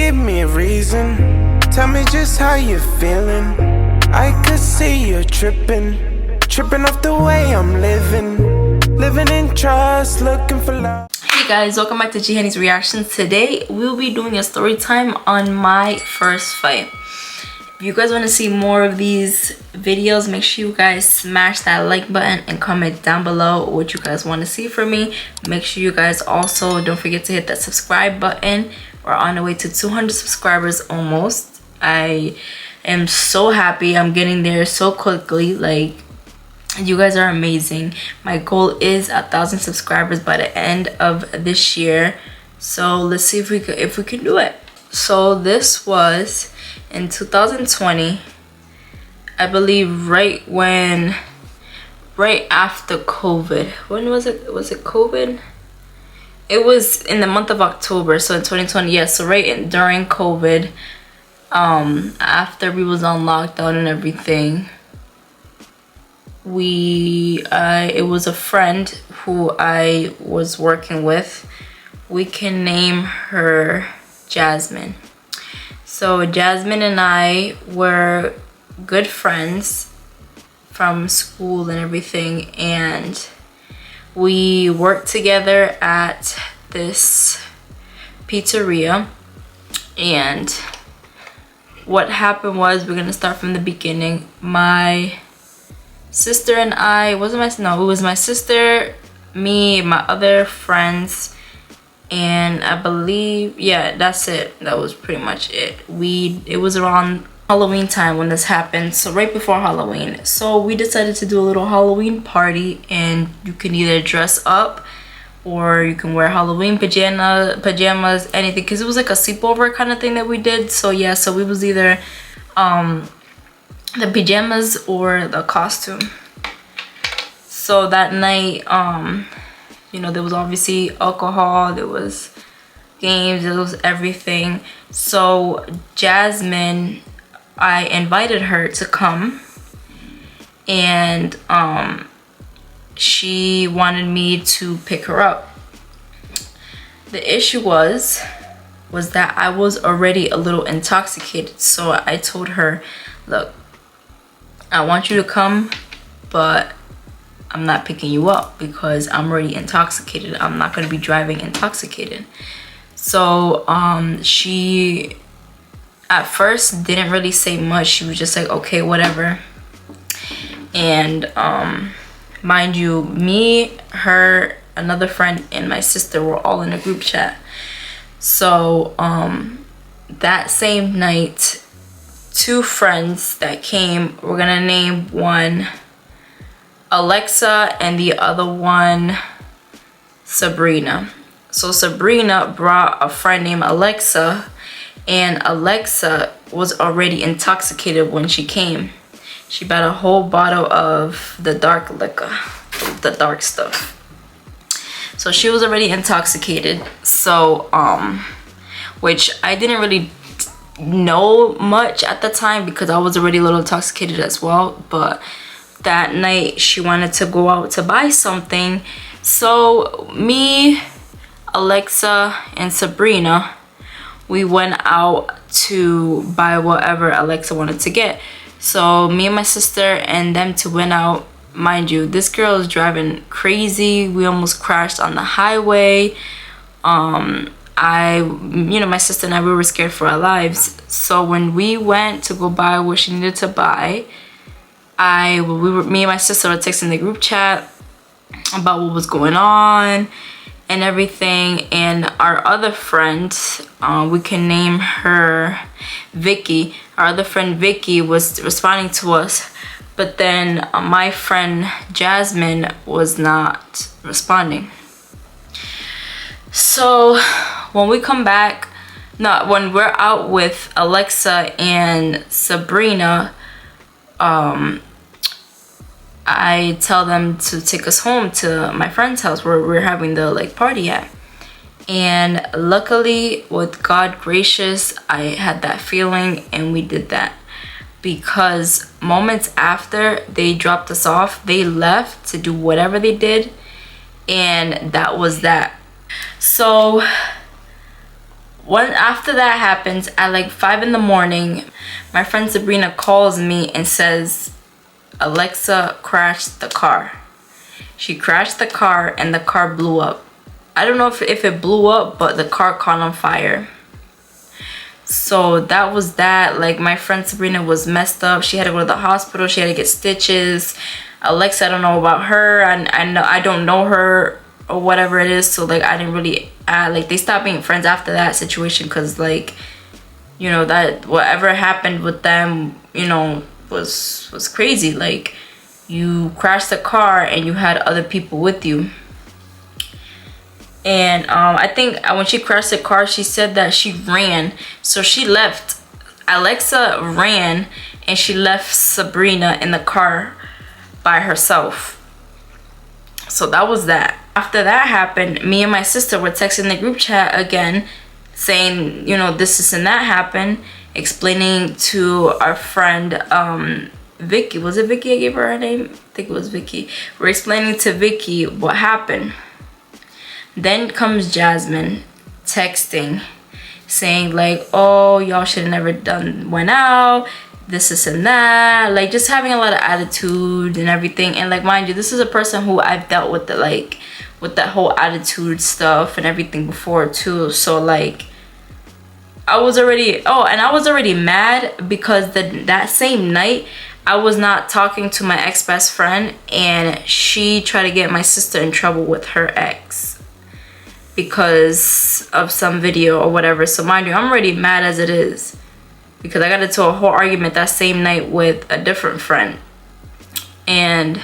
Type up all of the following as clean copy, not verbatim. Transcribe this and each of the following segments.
give me a reason. Tell me just how you feeling. I could see you tripping off the way I'm living in trust, looking for love. Hey guys, welcome back to G Henny's Reactions. Today we'll be doing a story time on my first fight. If you guys want to see more of these videos, make sure you guys smash that like button and comment down below what you guys want to see from me. Make sure you guys also don't forget to hit that subscribe button. We're on the way to 200 subscribers almost. I am so happy. I'm getting there so quickly. Like, you guys are amazing. My goal is 1,000 subscribers by the end of this year. So let's see if we can do it. So this was in 2020, I believe, right after COVID. When was it? Was it COVID? It was in the month of October, so in 2020. Yes, so during COVID, after we was on lockdown and everything, it was a friend who I was working with. We can name her Jasmine. So Jasmine and I were good friends from school and everything, and we worked together at this pizzeria. And what happened was, we're gonna start from the beginning. My sister and I, it was my sister, me, my other friends, and I believe, yeah, that's it. That was pretty much it. It was around Halloween time when this happened, so right before Halloween. So we decided to do a little Halloween party, and you can either dress up or you can wear Halloween pajamas, anything, because it was like a sleepover kind of thing that we did. So yeah, so we was either the pajamas or the costume. So that night, you know, there was obviously alcohol, there was games, there was everything. So Jasmine, I invited her to come, and she wanted me to pick her up. The issue was that I was already a little intoxicated. So I told her, look, I want you to come, but I'm not picking you up because I'm already intoxicated. I'm not going to be driving intoxicated. So she at first didn't really say much. She was just like, okay, whatever. And mind you, me, her, another friend, and my sister were all in a group chat. So that same night, two friends that came, we're gonna name one Alexa and the other one Sabrina. So Sabrina brought a friend named Alexa, and Alexa was already intoxicated when she came. She bought a whole bottle of the dark liquor, the dark stuff. So she was already intoxicated. So which I didn't really know much at the time because I was already a little intoxicated as well. But that night she wanted to go out to buy something. So me, Alexa, and Sabrina, we went out to buy whatever Alexa wanted to get. So me and my sister and them two went out. Mind you, this girl is driving crazy. We almost crashed on the highway. My sister and I, we were scared for our lives. So when we went to go buy what she needed to buy, me and my sister were texting the group chat about what was going on and everything. And our other friend, we can name her Vicky. Our other friend Vicky was responding to us, but then my friend Jasmine was not responding. So when we come back, when we're out with Alexa and Sabrina, I tell them to take us home to my friend's house where we're having the party at. And luckily, with God gracious, I had that feeling and we did that. Because moments after they dropped us off, they left to do whatever they did, and that was that. So after that happens, at like 5 in the morning, my friend Sabrina calls me and says Alexa crashed the car. She crashed the car and the car blew up. I don't know if it blew up, but the car caught on fire. So that was that. Like, my friend Sabrina was messed up. She had to go to the hospital. She had to get stitches. Alexa, I don't know about her. I don't know her or whatever it is. So like, I didn't really like, they stopped being friends after that situation, because like, you know, that whatever happened with them, you know, was crazy. Like, you crashed the car and you had other people with you. And I think when she crashed the car, she said that she ran. So she left. Alexa ran and she left Sabrina in the car by herself. So that was that. After that happened, me and my sister were texting the group chat again, saying, you know, this and that happened, explaining to our friend Vicky. Was it Vicky? I gave her name. I think it was Vicky. We're explaining to Vicky what happened. Then comes Jasmine texting, saying like, oh, y'all should have never went out, this and that, like just having a lot of attitude and everything. And like, mind you, this is a person who I've dealt with with that whole attitude stuff and everything before too. So like, I was already mad because that same night I was not talking to my ex-best friend, and she tried to get my sister in trouble with her ex because of some video or whatever. So mind you, I'm already mad as it is, because I got into a whole argument that same night with a different friend. And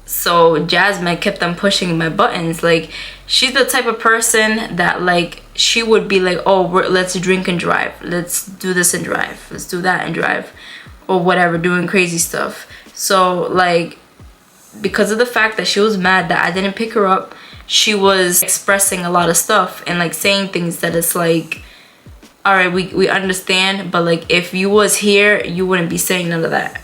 so Jasmine kept on pushing my buttons. Like, she's the type of person that like, she would be like, oh, let's drink and drive, let's do this and drive, let's do that and drive, or whatever, doing crazy stuff. So like, because of the fact that she was mad that I didn't pick her up, she was expressing a lot of stuff and like saying things that it's like, all right, we understand, but like, if you was here, you wouldn't be saying none of that,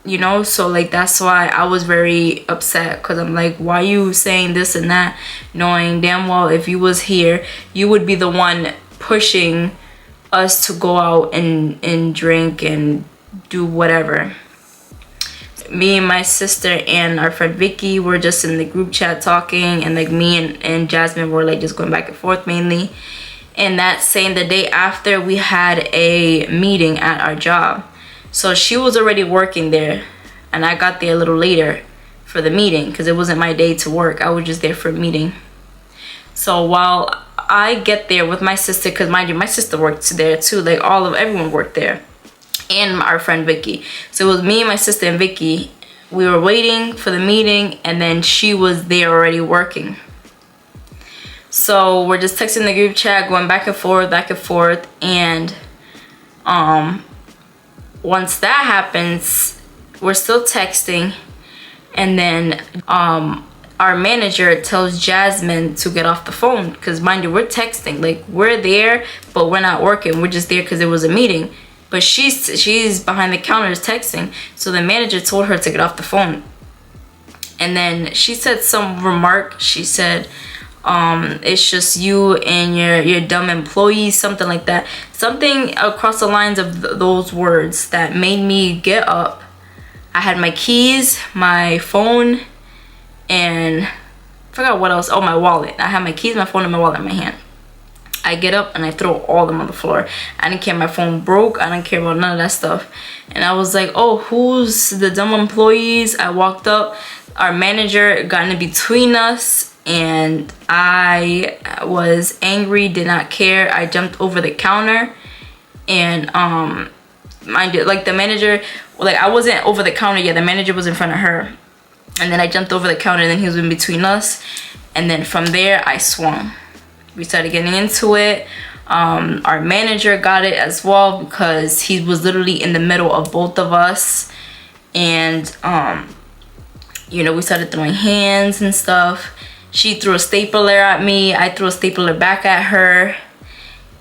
you know? So like, that's why I was very upset, because I'm like, why you saying this and that, knowing damn well if you was here, you would be the one pushing us to go out and drink and do whatever. Me and my sister and our friend Vicky were just in the group chat talking, and like, me and Jasmine were like just going back and forth mainly. And that same, the day after, we had a meeting at our job. So she was already working there, and I got there a little later for the meeting because it wasn't my day to work. I was just there for a meeting. So while I get there with my sister, because mind you, my sister worked there too, like everyone worked there, and our friend Vicky. So it was me, my sister, and Vicky. We were waiting for the meeting, and then she was there already working. So we're just texting the group chat, going back and forth, and once that happens, we're still texting, and then our manager tells Jasmine to get off the phone, because mind you, we're texting, like, we're there, but we're not working, we're just there because it was a meeting. But she's behind the counters texting. So the manager told her to get off the phone. And then she said some remark. She said, it's just you and your dumb employees, something like that. Something across the lines of those words that made me get up. I had my keys, my phone, and I forgot what else. Oh, my wallet. I had my keys, my phone, and my wallet in my hand. I get up and I throw all of them on the floor. I didn't care my phone broke. I didn't care about none of that stuff. And I was like, oh, who's the dumb employees? I walked up. Our manager got in between us, and I was angry, did not care. I jumped over the counter, and mind you, like, the manager, like, I wasn't over the counter yet. The manager was in front of her. And then I jumped over the counter, and then he was in between us. And then from there, I swung. We started getting into it. Our manager got it as well, because he was literally in the middle of both of us. And you know, we started throwing hands and stuff. She threw a stapler at me, I threw a stapler back at her,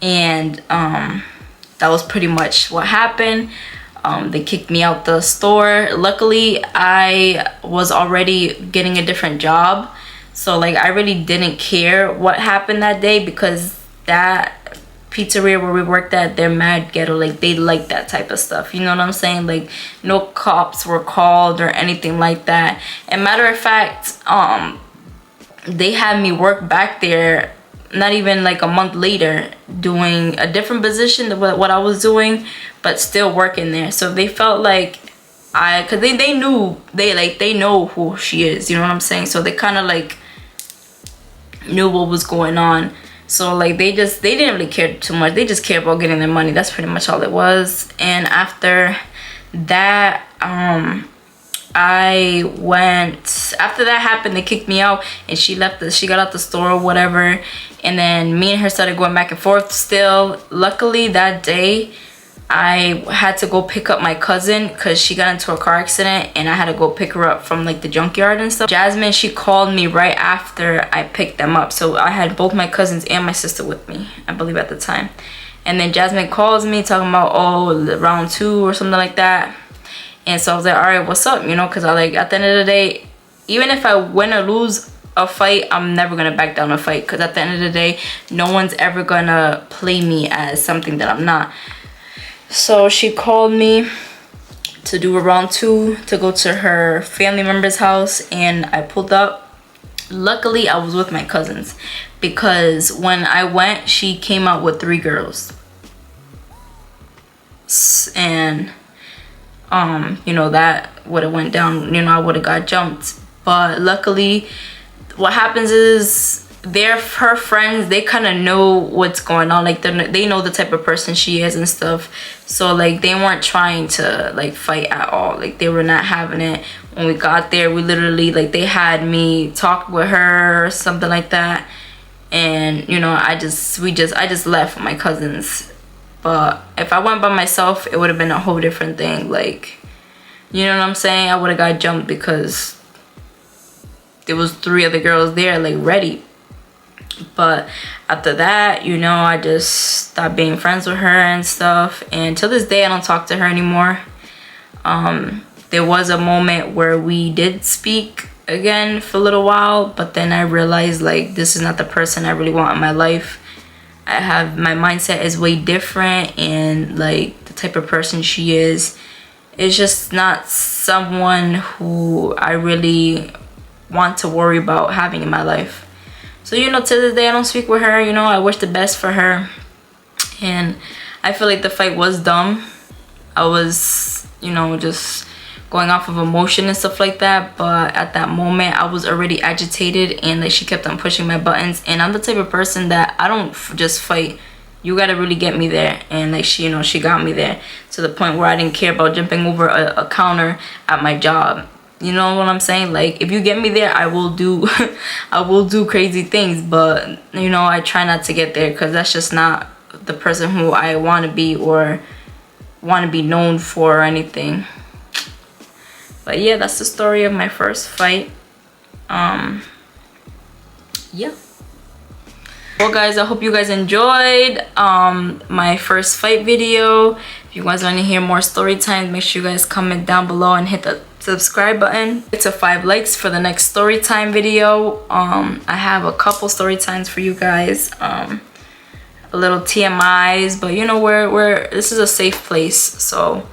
and that was pretty much what happened. They kicked me out the store. Luckily, I was already getting a different job, So like I really didn't care what happened that day, because that pizzeria where we worked at, they're mad ghetto. Like they like that type of stuff, you know what I'm saying? Like no cops were called or anything like that. And matter of fact, they had me work back there not even like a month later, doing a different position than what I was doing, but still working there. So they felt like cause they knew, they know who she is, you know what I'm saying? So they kind of like knew what was going on. So like they didn't really care too much. They just cared about getting their money. That's pretty much all it was. And after that, after that happened, they kicked me out, and she got out the store or whatever. And then me and her started going back and forth still. Luckily that day I had to go pick up my cousin because she got into a car accident, and I had to go pick her up from like the junkyard and stuff. Jasmine, she called me right after I picked them up. So I had both my cousins and my sister with me, I believe, at the time. And then Jasmine calls me talking about, oh, round 2 or something like that. And so I was like, all right, what's up? You know, because I like, at the end of the day, even if I win or lose a fight, I'm never gonna back down a fight, because at the end of the day, no one's ever gonna play me as something that I'm not. So she called me to do a round 2 to go to her family member's house, and I pulled up. Luckily I was with my cousins, because when I went, she came out with 3 girls, and you know, that would have went down, you know, I would have got jumped. But luckily what happens is, her friends, they kind of know what's going on. Like they know the type of person she is and stuff. So like they weren't trying to like fight at all. Like they were not having it. When we got there, we literally, like, they had me talk with her or something like that. And you know, I just left with my cousins. But if I went by myself, it would have been a whole different thing. Like, you know what I'm saying? I would have got jumped, because there was 3 other girls there, like, ready. But after that, you know, I just stopped being friends with her and stuff. And till this day, I don't talk to her anymore. There was a moment where we did speak again for a little while, but then I realized, like, this is not the person I really want in my life. My mindset is way different, and like the type of person she is just not someone who I really want to worry about having in my life. So, you know, to this day I don't speak with her. You know, I wish the best for her, and I feel like the fight was dumb. I was, you know, just going off of emotion and stuff like that, but at that moment I was already agitated, and like she kept on pushing my buttons. And I'm the type of person that I don't just fight. You gotta really get me there. And like she, you know, she got me there to the point where I didn't care about jumping over a counter at my job. You know what I'm saying? Like, if you get me there, I will do I will do crazy things. But you know, I try not to get there, because that's just not the person who I want to be or want to be known for or anything. But yeah, that's the story of my first fight. Yeah. Well guys, I hope you guys enjoyed my first fight video. If you guys want to hear more story time, make sure you guys comment down below and hit the subscribe button. Get to 5 likes for the next story time video. I have a couple story times for you guys. A little TMIs, but you know, this is a safe place. So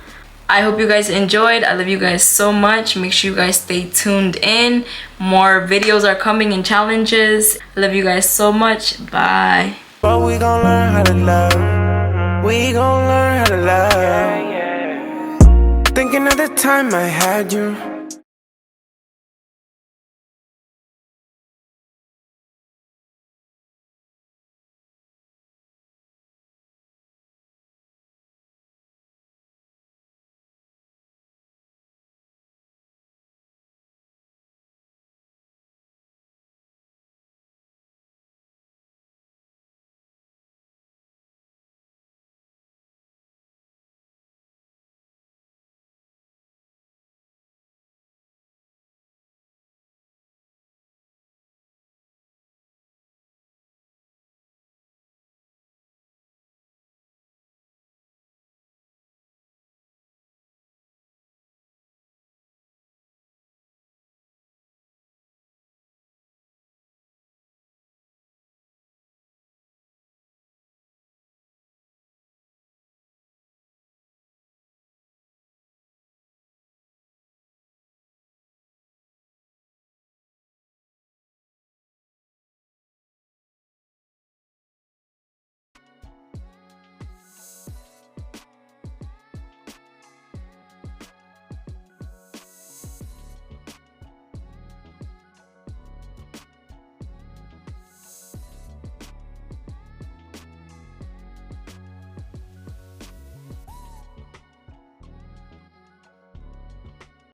I hope you guys enjoyed. I love you guys so much. Make sure you guys stay tuned in. More videos are coming and challenges. I love you guys so much. Bye. But we gon' learn how to love. We gon' learn how to love. Thinking of the time I had you.